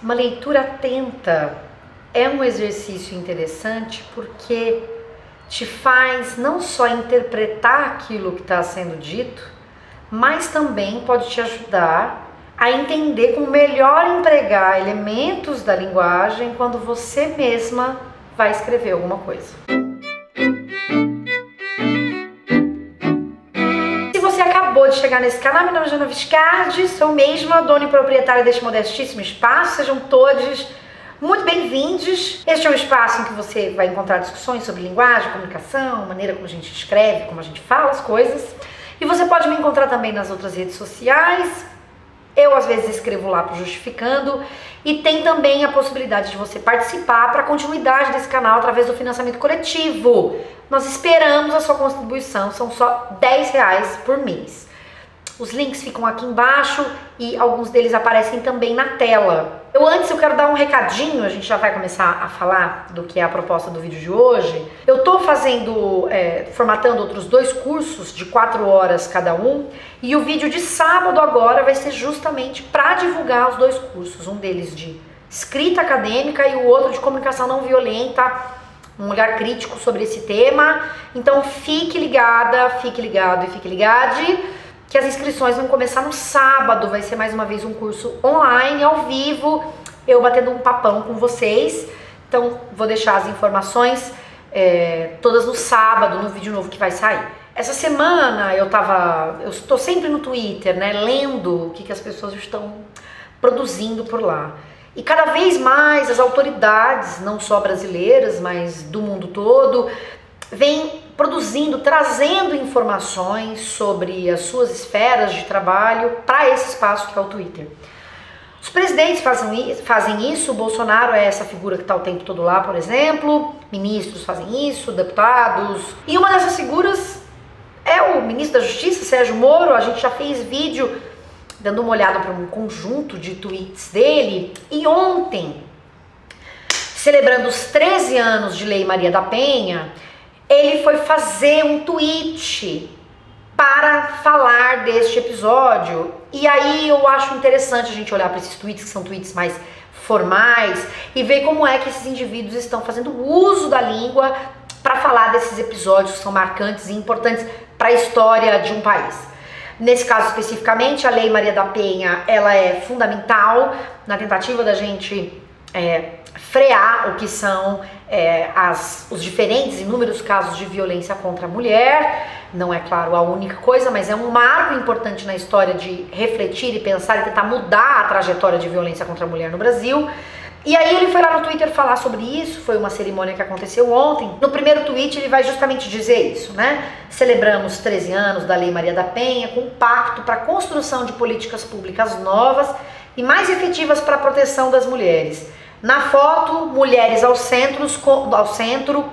Uma leitura atenta é um exercício interessante porque te faz não só interpretar aquilo que está sendo dito, mas também pode te ajudar a entender como melhor empregar elementos da linguagem quando você mesma vai escrever alguma coisa. Se você acabou de chegar nesse canal, meu nome é Jana Viscardi, sou mesma dona e proprietária deste modestíssimo espaço. Sejam todos muito bem-vindos. Este é um espaço em que você vai encontrar discussões sobre linguagem, comunicação, maneira como a gente escreve, como a gente fala as coisas. E você pode me encontrar também nas outras redes sociais. Eu às vezes escrevo lá para Justificando, e tem também a possibilidade de você participar para a continuidade desse canal através do financiamento coletivo. Nós esperamos a sua contribuição, são só R$10 por mês. Os links ficam aqui embaixo e alguns deles aparecem também na tela. Eu quero dar um recadinho, a gente já vai começar a falar do que é a proposta do vídeo de hoje. Eu tô formatando outros 2 cursos de 4 horas cada um, e o vídeo de sábado agora vai ser justamente para divulgar os 2 cursos, um deles de escrita acadêmica e o outro de comunicação não violenta, um olhar crítico sobre esse tema. Então fique ligada, fique ligado e fique ligade, que as inscrições vão começar no sábado. Vai ser mais uma vez um curso online, ao vivo, eu batendo um papão com vocês. Então vou deixar as informações todas no sábado, no vídeo novo que vai sair. Essa semana eu estou sempre no Twitter, né, lendo o que as pessoas estão produzindo por lá. E cada vez mais as autoridades, não só brasileiras, mas do mundo todo, vêm produzindo, trazendo informações sobre as suas esferas de trabalho para esse espaço que é o Twitter. Os presidentes fazem isso, o Bolsonaro é essa figura que está o tempo todo lá, por exemplo, ministros fazem isso, deputados, e uma dessas figuras é o ministro da Justiça, Sérgio Moro. A gente já fez vídeo dando uma olhada para um conjunto de tweets dele, e ontem, celebrando os 13 anos de Lei Maria da Penha, ele foi fazer um tweet para falar deste episódio. E aí eu acho interessante a gente olhar para esses tweets, que são tweets mais formais, e ver como é que esses indivíduos estão fazendo uso da língua para falar desses episódios que são marcantes e importantes para a história de um país. Nesse caso especificamente, a Lei Maria da Penha, ela é fundamental na tentativa da gente frear o que são os diferentes e inúmeros casos de violência contra a mulher. Não é, claro, a única coisa, mas é um marco importante na história de refletir e pensar e tentar mudar a trajetória de violência contra a mulher no Brasil. E aí ele foi lá no Twitter falar sobre isso. Foi uma cerimônia que aconteceu ontem. No primeiro tweet ele vai justamente dizer isso, né? Celebramos 13 anos da Lei Maria da Penha com um pacto para a construção de políticas públicas novas e mais efetivas para a proteção das mulheres. Na foto, mulheres ao centro,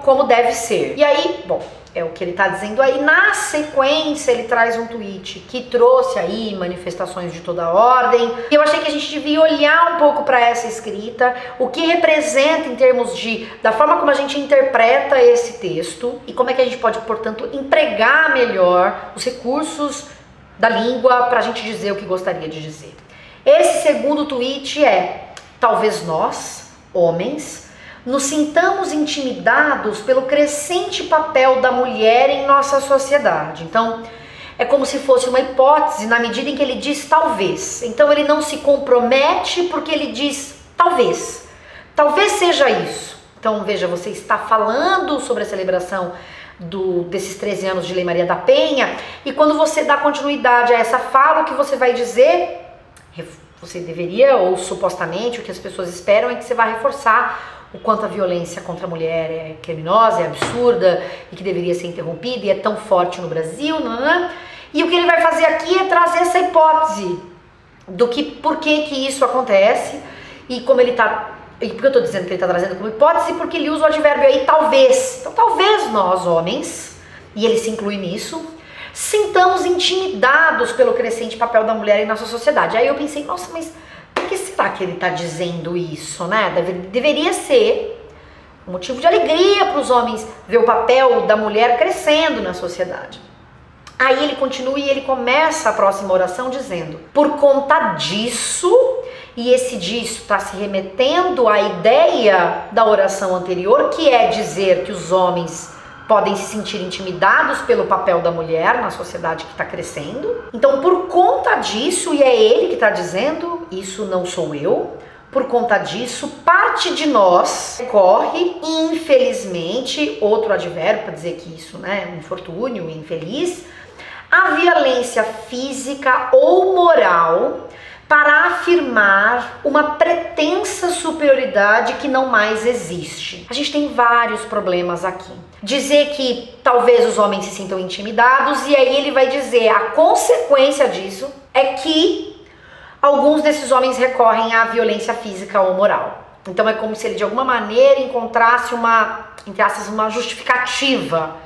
como deve ser. E aí, bom, é o que ele está dizendo aí. Na sequência, ele traz um tweet que trouxe aí manifestações de toda ordem. E eu achei que a gente devia olhar um pouco para essa escrita, o que representa em termos da forma como a gente interpreta esse texto e como é que a gente pode, portanto, empregar melhor os recursos da língua para a gente dizer o que gostaria de dizer. Esse segundo tweet talvez nós, homens, nos sintamos intimidados pelo crescente papel da mulher em nossa sociedade. Então, é como se fosse uma hipótese na medida em que ele diz talvez. Então, ele não se compromete porque ele diz talvez. Talvez seja isso. Então, veja, você está falando sobre a celebração desses 13 anos de Lei Maria da Penha, e quando você dá continuidade a essa fala, o que você vai dizer, você deveria, ou supostamente, o que as pessoas esperam é que você vá reforçar o quanto a violência contra a mulher é criminosa, é absurda e que deveria ser interrompida e é tão forte no Brasil, né? E o que ele vai fazer aqui é trazer essa hipótese do por que isso acontece e como ele está. E por que eu estou dizendo que ele está trazendo como hipótese? Porque ele usa o advérbio aí talvez. Então talvez nós, homens, e ele se inclui nisso, sintamos intimidados pelo crescente papel da mulher em nossa sociedade. Aí eu pensei, nossa, mas por que será que ele está dizendo isso, né? Deveria ser um motivo de alegria para os homens ver o papel da mulher crescendo na sociedade. Aí ele continua e ele começa a próxima oração dizendo: por conta disso e esse disso está se remetendo à ideia da oração anterior, que é dizer que os homens podem se sentir intimidados pelo papel da mulher na sociedade que está crescendo. Então, por conta disso, e é ele que está dizendo, isso não sou eu, por conta disso, parte de nós corre, infelizmente, outro advérbio para dizer que isso, né, é um infortúnio, infeliz, a violência física ou moral para afirmar uma pretensa superioridade que não mais existe. A gente tem vários problemas aqui. Dizer que talvez os homens se sintam intimidados, e aí ele vai dizer a consequência disso é que alguns desses homens recorrem à violência física ou moral. Então é como se ele de alguma maneira encontrasse uma justificativa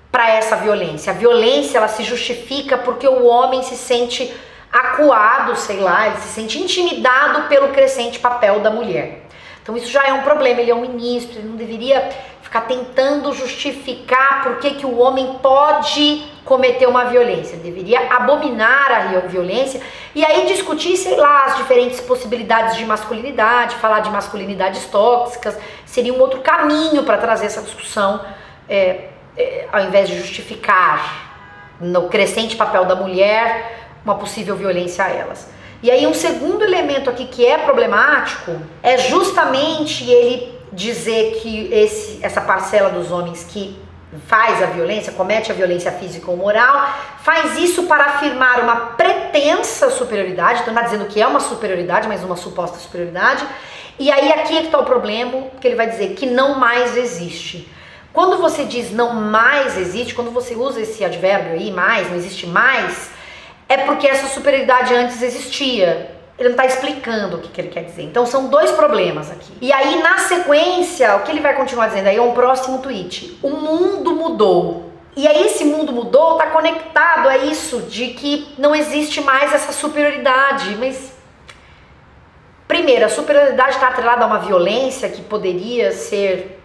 para essa violência. A violência, ela se justifica porque o homem se sente acuado, sei lá, ele se sente intimidado pelo crescente papel da mulher. Então isso já é um problema, ele é um ministro, ele não deveria ficar tentando justificar por que o homem pode cometer uma violência. Ele deveria abominar a violência e aí discutir, sei lá, as diferentes possibilidades de masculinidade, falar de masculinidades tóxicas, seria um outro caminho para trazer essa discussão, ao invés de justificar no crescente papel da mulher uma possível violência a elas. E aí um segundo elemento aqui que é problemático é justamente ele dizer que essa parcela dos homens que faz a violência, comete a violência física ou moral, faz isso para afirmar uma pretensa superioridade, então não está dizendo que é uma superioridade, mas uma suposta superioridade, e aí aqui é que está o problema, que ele vai dizer que não mais existe. Quando você diz não mais existe, quando você usa esse advérbio aí, mais, não existe mais, é porque essa superioridade antes existia. Ele não está explicando o que ele quer dizer. Então são dois problemas aqui. E aí na sequência, o que ele vai continuar dizendo aí é um próximo tweet. O mundo mudou. E aí esse mundo mudou está conectado a isso de que não existe mais essa superioridade. Mas primeiro, a superioridade está atrelada a uma violência que poderia ser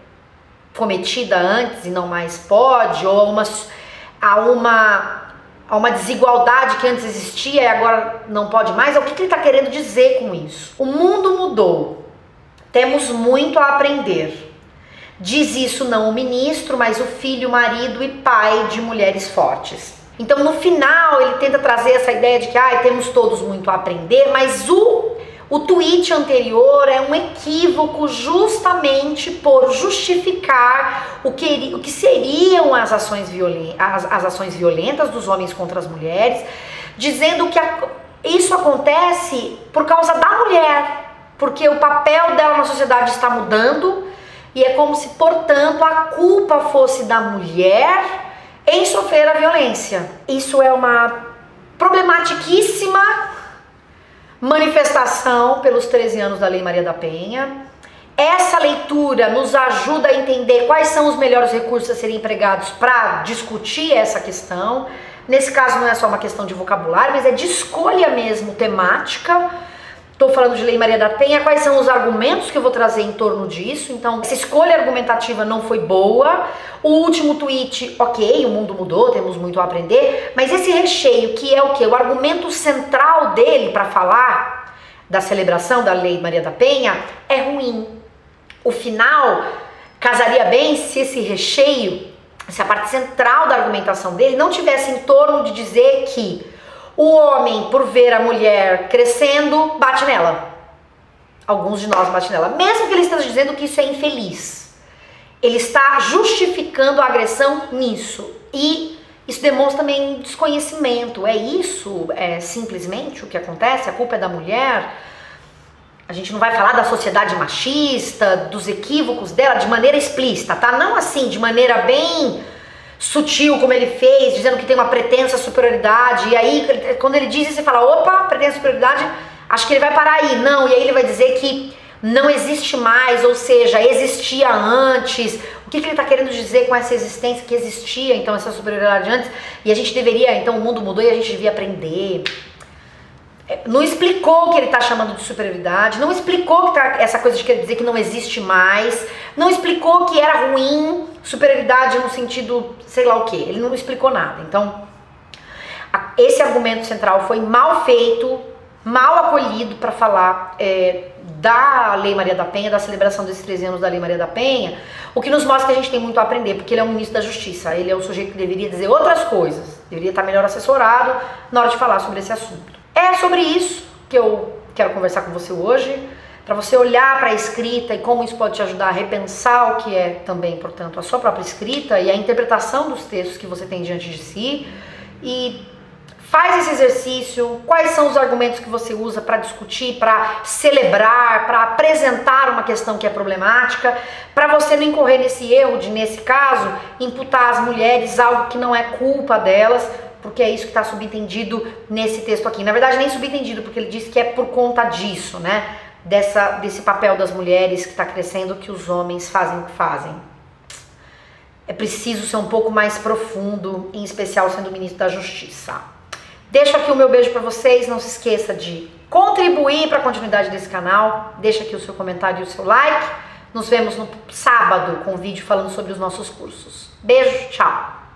cometida antes e não mais pode, ou a uma desigualdade que antes existia e agora não pode mais. O que ele está querendo dizer com isso? O mundo mudou, temos muito a aprender. Diz isso não o ministro, mas o filho, marido e pai de mulheres fortes. Então no final ele tenta trazer essa ideia de que temos todos muito a aprender, mas o tweet anterior é um equívoco justamente por justificar o que seriam as ações violentas dos homens contra as mulheres, dizendo que isso acontece por causa da mulher, porque o papel dela na sociedade está mudando e é como se, portanto, a culpa fosse da mulher em sofrer a violência. Isso é uma problematiquíssima manifestação pelos 13 anos da Lei Maria da Penha. Essa leitura nos ajuda a entender quais são os melhores recursos a serem empregados para discutir essa questão. Nesse caso não é só uma questão de vocabulário, mas é de escolha mesmo temática. Estou falando de Lei Maria da Penha, quais são os argumentos que eu vou trazer em torno disso. Então, essa escolha argumentativa não foi boa. O último tweet, ok, o mundo mudou, temos muito a aprender, mas esse recheio, que é o quê? O argumento central dele para falar da celebração da Lei Maria da Penha é ruim. O final casaria bem se esse recheio, se a parte central da argumentação dele não tivesse em torno de dizer que o homem, por ver a mulher crescendo, bate nela. Alguns de nós batem nela. Mesmo que ele esteja dizendo que isso é infeliz. Ele está justificando a agressão nisso. E isso demonstra também desconhecimento. É simplesmente o que acontece? A culpa é da mulher? A gente não vai falar da sociedade machista, dos equívocos dela de maneira explícita, tá? Não assim, de maneira bem sutil como ele fez, dizendo que tem uma pretensa superioridade, e aí quando ele diz isso, você fala, opa, pretensa superioridade, acho que ele vai parar aí. Não, e aí ele vai dizer que não existe mais, ou seja, existia antes. O que ele está querendo dizer com essa existência que existia, então, essa superioridade antes, e a gente deveria, então o mundo mudou e a gente devia aprender. Não explicou o que ele está chamando de superioridade, não explicou que essa coisa de querer dizer que não existe mais, não explicou que era ruim superioridade no sentido sei lá o que, ele não explicou nada. Então, esse argumento central foi mal feito, mal acolhido para falar da Lei Maria da Penha, da celebração desses 13 anos da Lei Maria da Penha, o que nos mostra que a gente tem muito a aprender, porque ele é um ministro da Justiça, ele é o sujeito que deveria dizer outras coisas, deveria estar melhor assessorado na hora de falar sobre esse assunto. É sobre isso que eu quero conversar com você hoje, para você olhar para a escrita e como isso pode te ajudar a repensar o que é também, portanto, a sua própria escrita e a interpretação dos textos que você tem diante de si. E faz esse exercício, quais são os argumentos que você usa para discutir, para celebrar, para apresentar uma questão que é problemática, para você não incorrer nesse erro de, nesse caso, imputar às mulheres algo que não é culpa delas, porque é isso que está subentendido nesse texto aqui. Na verdade, nem subentendido, porque ele diz que é por conta disso, né? Desse papel das mulheres que está crescendo, que os homens fazem o que fazem. É preciso ser um pouco mais profundo, em especial sendo ministro da Justiça. Deixo aqui o meu beijo para vocês, não se esqueça de contribuir para a continuidade desse canal, deixa aqui o seu comentário e o seu like. Nos vemos no sábado com um vídeo falando sobre os nossos cursos. Beijo, tchau!